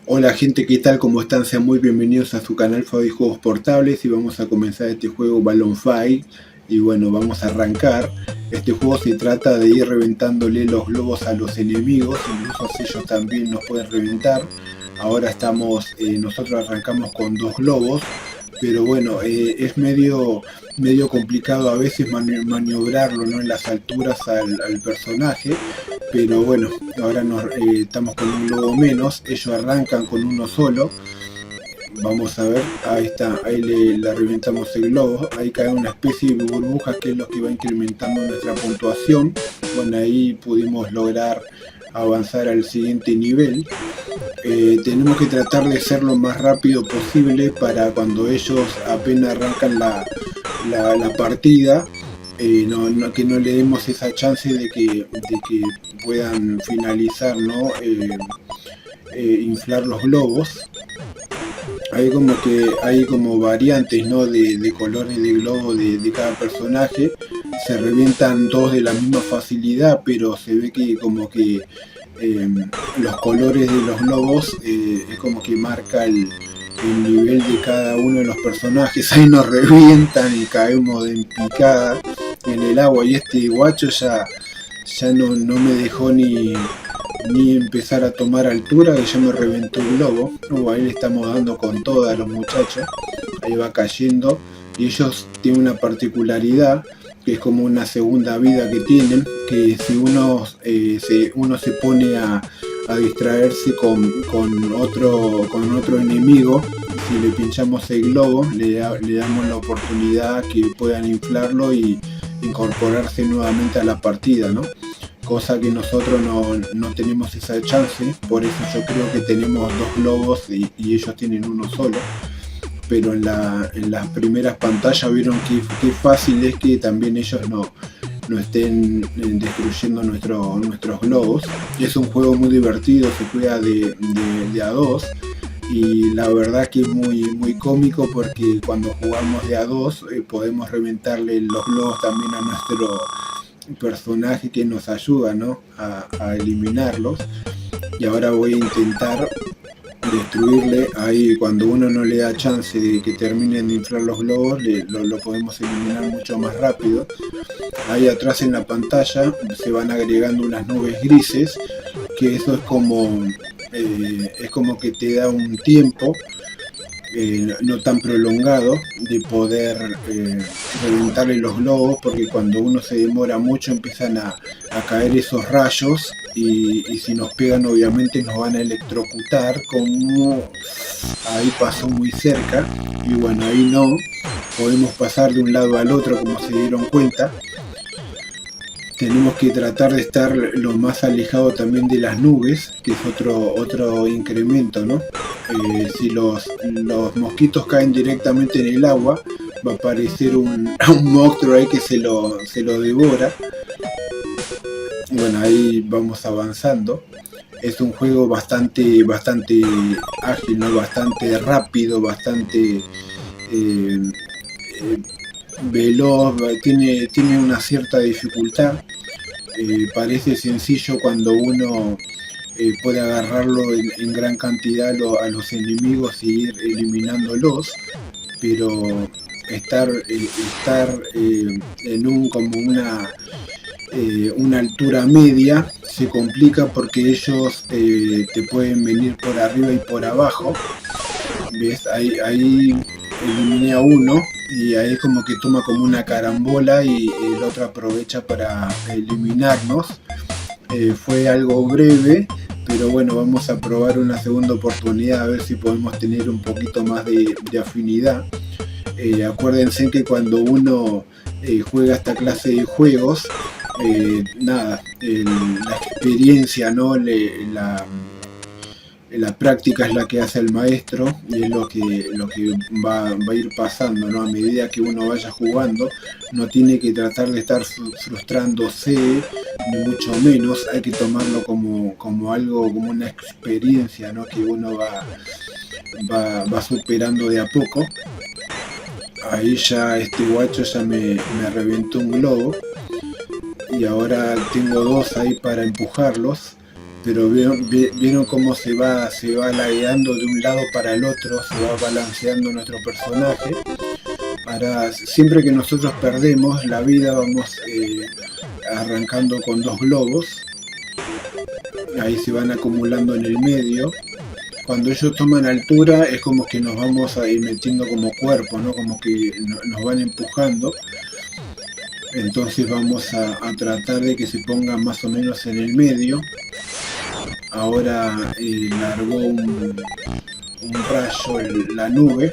Hola gente, ¿qué tal? ¿Cómo están? Sean muy bienvenidos a su canal Fabi Juegos Portables y vamos a comenzar este juego Balloon Fight. Y bueno, vamos a arrancar. Este juego se trata de ir reventándole los globos a los enemigos, incluso ellos también nos pueden reventar. Ahora nosotros arrancamos con 2 globos, pero bueno, es medio complicado a veces maniobrarlo, ¿no? En las alturas al personaje. Pero bueno, ahora estamos con un globo menos, ellos arrancan con uno solo. Vamos a ver, ahí está, ahí le reventamos el globo, ahí cae una especie de burbujas que es lo que va incrementando nuestra puntuación. Bueno, ahí pudimos lograr avanzar al siguiente nivel. Tenemos que tratar de ser lo más rápido posible para cuando ellos apenas arrancan la partida, que no le demos esa chance de que puedan finalizar, ¿no? Inflar los globos. Hay como variantes, ¿no? de colores de globo de cada personaje. Se revientan todos de la misma facilidad, pero se ve que como que los colores de los globos es como que marca el nivel de cada uno de los personajes. Ahí nos revientan y caemos en picada en el agua, y este guacho ya no me dejó ni empezar a tomar altura, que ya me reventó el globo. Ahí le estamos dando con todo a los muchachos, ahí va cayendo, y ellos tienen una particularidad que es como una segunda vida que tienen, que si uno se pone a distraerse con otro enemigo, si le pinchamos el globo, le damos la oportunidad que puedan inflarlo y incorporarse nuevamente a la partida, ¿no? Cosa que nosotros no tenemos esa chance, por eso yo creo que tenemos 2 globos y ellos tienen uno solo. Pero en las primeras pantallas vieron que fácil es que también ellos no estén destruyendo nuestros globos. Es un juego muy divertido, se juega de a dos, y la verdad que es muy cómico, porque cuando jugamos de a dos podemos reventarle los globos también a nuestro personaje que nos ayuda, ¿no? a eliminarlos. Y ahora voy a intentar destruirle. Ahí cuando uno no le da chance de que terminen de inflar los globos, lo podemos eliminar mucho más rápido. Ahí atrás en la pantalla se van agregando unas nubes grises, que eso es como que te da un tiempo no tan prolongado de poder reventarle los globos, porque cuando uno se demora mucho empiezan a caer esos rayos, y si nos pegan obviamente nos van a electrocutar, como ahí pasó muy cerca. Y bueno, ahí no podemos pasar de un lado al otro, como se dieron cuenta. Tenemos que tratar de estar lo más alejado también de las nubes, que es otro incremento, ¿no? Si los mosquitos caen directamente en el agua, va a aparecer un monstruo ahí que se lo devora. Bueno, ahí vamos avanzando. Es un juego bastante ágil, ¿no? Bastante rápido, bastante veloz, tiene una cierta dificultad. Parece sencillo cuando uno puede agarrarlo en gran cantidad a los enemigos y ir eliminándolos, pero estar en como una altura media se complica, porque ellos te pueden venir por arriba y por abajo. ¿Ves? Ahí eliminé a uno, y ahí como que toma como una carambola y el otro aprovecha para eliminarnos. Fue algo breve, pero bueno, vamos a probar una segunda oportunidad, a ver si podemos tener un poquito más de afinidad. Acuérdense que cuando uno juega esta clase de juegos, la experiencia, ¿no? La práctica es la que hace el maestro, y es lo que va a ir pasando, ¿no? A medida que uno vaya jugando, no tiene que tratar de estar frustrándose, ni mucho menos. Hay que tomarlo como algo, como una experiencia, ¿no? Que uno va superando de a poco. Ahí ya este guacho ya me reventó un globo, y ahora tengo 2 ahí para empujarlos, pero vieron cómo se va lagueando de un lado para el otro, se va balanceando nuestro personaje. Ahora, siempre que nosotros perdemos la vida, vamos arrancando con 2 globos. Ahí se van acumulando en el medio. Cuando ellos toman altura es como que nos vamos a ir metiendo como cuerpo, ¿no? Como que nos van empujando. Entonces vamos a tratar de que se pongan más o menos en el medio. Ahora largó un rayo la nube.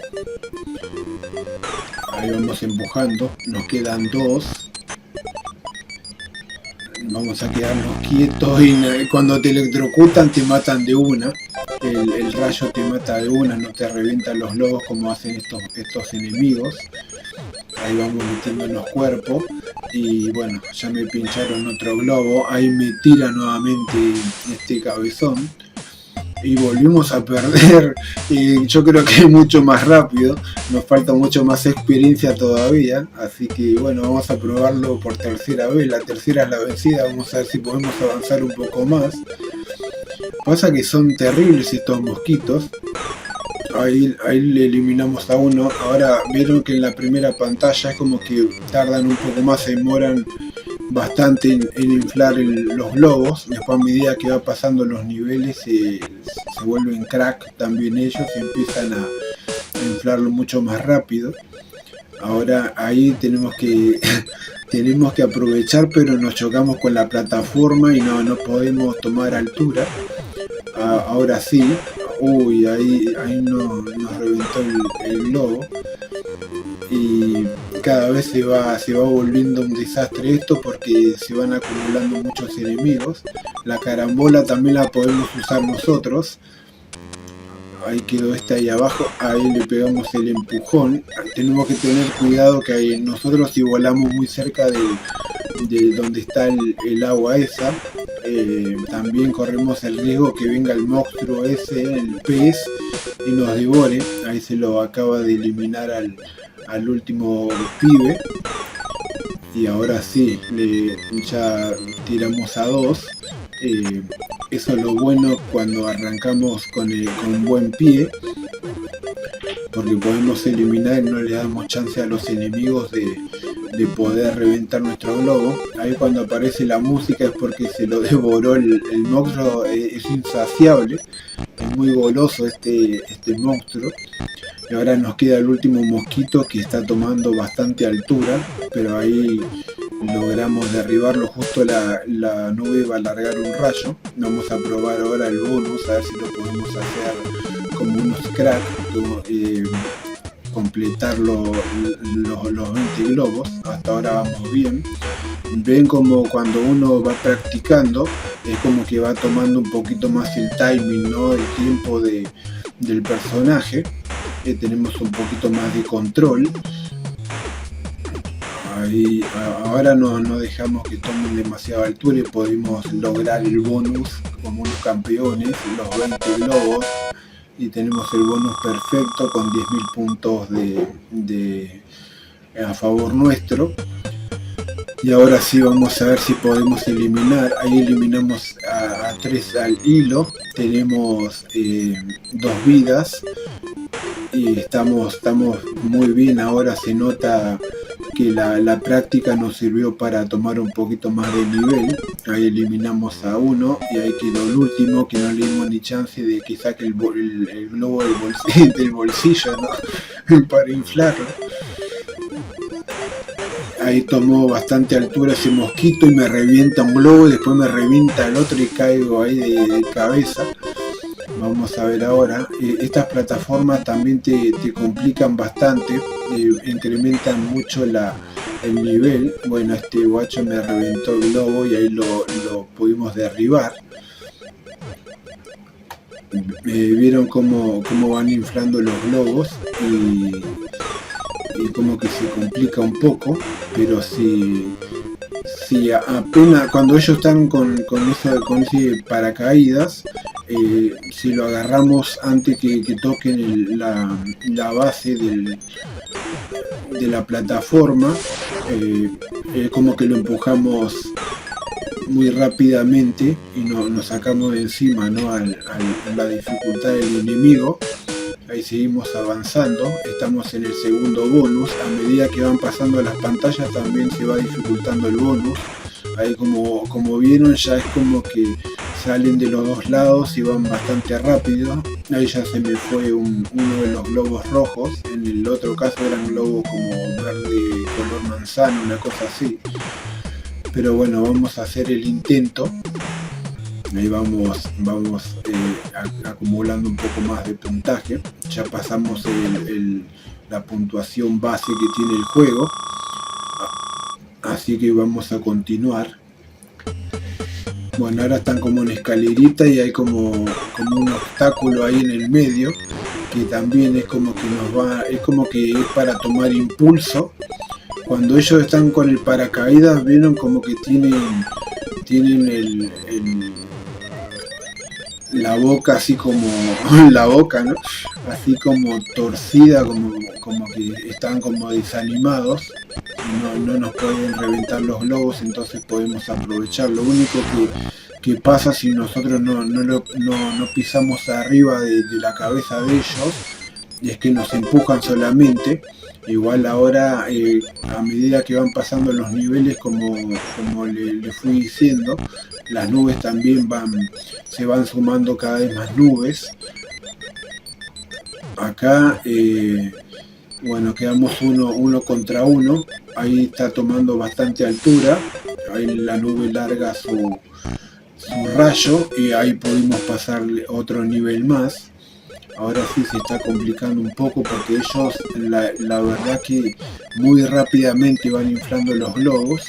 Ahí vamos empujando. Nos quedan 2. Vamos a quedarnos quietos y cuando te electrocutan te matan de una. El rayo te mata de una, no te revientan los globos como hacen estos enemigos. Ahí vamos metiendo en los cuerpos. Y bueno, ya me pincharon otro globo. Ahí me tira nuevamente este cabezón. Y volvimos a perder. Y yo creo que es mucho más rápido. Nos falta mucho más experiencia todavía. Así que bueno, vamos a probarlo por tercera vez. La tercera es la vencida. Vamos a ver si podemos avanzar un poco más. Pasa que son terribles estos mosquitos. Ahí le eliminamos a uno. Ahora vieron que en la primera pantalla es como que tardan un poco más, se demoran bastante en inflar los globos. Después, a medida que va pasando los niveles, se vuelven crack también ellos y empiezan a inflarlo mucho más rápido. Ahora ahí tenemos que aprovechar, pero nos chocamos con la plataforma y no podemos tomar altura. Ahora sí. Uy, ahí nos reventó el globo. Y cada vez se va volviendo un desastre esto porque se van acumulando muchos enemigos. La carambola también la podemos usar nosotros. Ahí quedó esta ahí abajo. Ahí le pegamos el empujón. Tenemos que tener cuidado que nosotros si volamos muy cerca de donde está el agua esa, también corremos el riesgo que venga el monstruo ese, el pez, y nos devore. Ahí se lo acaba de eliminar al último pibe. Y ahora sí, ya tiramos a 2. Eso es lo bueno cuando arrancamos con buen pie, porque podemos eliminar y no le damos chance a los enemigos de poder reventar nuestro globo. Ahí cuando aparece la música es porque se lo devoró el monstruo. Es insaciable, es muy goloso este monstruo. Y ahora nos queda el último mosquito que está tomando bastante altura, pero ahí logramos derribarlo. Justo la nube va a largar un rayo. Vamos a probar ahora el bonus, a ver si lo podemos hacer como unos cracks, completar los 20 globos. Hasta ahora vamos bien. Ven como cuando uno va practicando es como que va tomando un poquito más el timing, ¿no? El tiempo del personaje. Tenemos un poquito más de control. Ahí, ahora no dejamos que tomen demasiada altura y podemos lograr el bonus como unos campeones, los 20 globos, y tenemos el bonus perfecto con 10.000 puntos a favor nuestro. Y ahora sí vamos a ver si podemos eliminar. Ahí eliminamos a 3 al hilo. Tenemos 2 vidas y estamos muy bien. Ahora se nota que la práctica nos sirvió para tomar un poquito más de nivel. Ahí eliminamos a uno y ahí quedó el último, que no le dimos ni chance de que saque el globo del bolsillo, ¿no? Para inflarlo. Ahí tomó bastante altura ese mosquito y me revienta un globo, después me revienta el otro y caigo ahí de cabeza. Vamos a ver ahora. Estas plataformas también te complican bastante, incrementan mucho el nivel. Bueno, este guacho me reventó el globo y ahí lo pudimos derribar. Vieron cómo van inflando los globos y como que se complica un poco, pero si apenas cuando ellos están con ese paracaídas, si lo agarramos antes que toquen la base de la plataforma, como que lo empujamos muy rápidamente y nos sacamos de encima, ¿no? La dificultad del enemigo. Ahí seguimos avanzando, estamos en el segundo bonus. A medida que van pasando las pantallas también se va dificultando el bonus. Ahí como vieron, ya es como que salen de los dos lados y van bastante rápido. Ahí ya se me fue uno de los globos rojos. En el otro caso eran globos como verde, color manzana, una cosa así. Pero bueno, vamos a hacer el intento. Ahí vamos acumulando un poco más de puntaje. Ya pasamos la puntuación base que tiene el juego. Así que vamos a continuar. Bueno, ahora están como en escalerita y hay como un obstáculo ahí en el medio, que también es como que es para tomar impulso. Cuando ellos están con el paracaídas, vieron como que tienen la boca así como la boca, ¿no? Así como torcida, como que están como desanimados. No nos pueden reventar los globos, entonces podemos aprovechar. Lo único que pasa si nosotros no pisamos arriba de la cabeza de ellos es que nos empujan solamente. Igual ahora, a medida que van pasando los niveles, como le fui diciendo, las nubes también se van sumando cada vez más nubes. Acá, bueno, quedamos uno contra uno. Ahí está tomando bastante altura. Ahí la nube larga su rayo y ahí pudimos pasarle otro nivel más. Ahora sí se está complicando un poco porque ellos, la verdad que muy rápidamente van inflando los globos.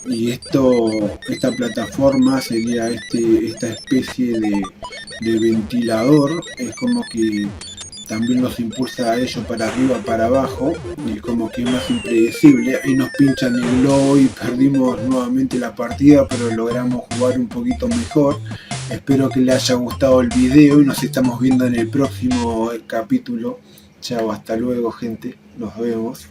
Y esta plataforma sería esta especie de ventilador. Es como que también los impulsa a ellos para arriba, para abajo, y como que es más impredecible. Ahí nos pinchan el globo y perdimos nuevamente la partida, pero logramos jugar un poquito mejor. Espero que les haya gustado el video y nos estamos viendo en el próximo capítulo. Chao, hasta luego gente, nos vemos.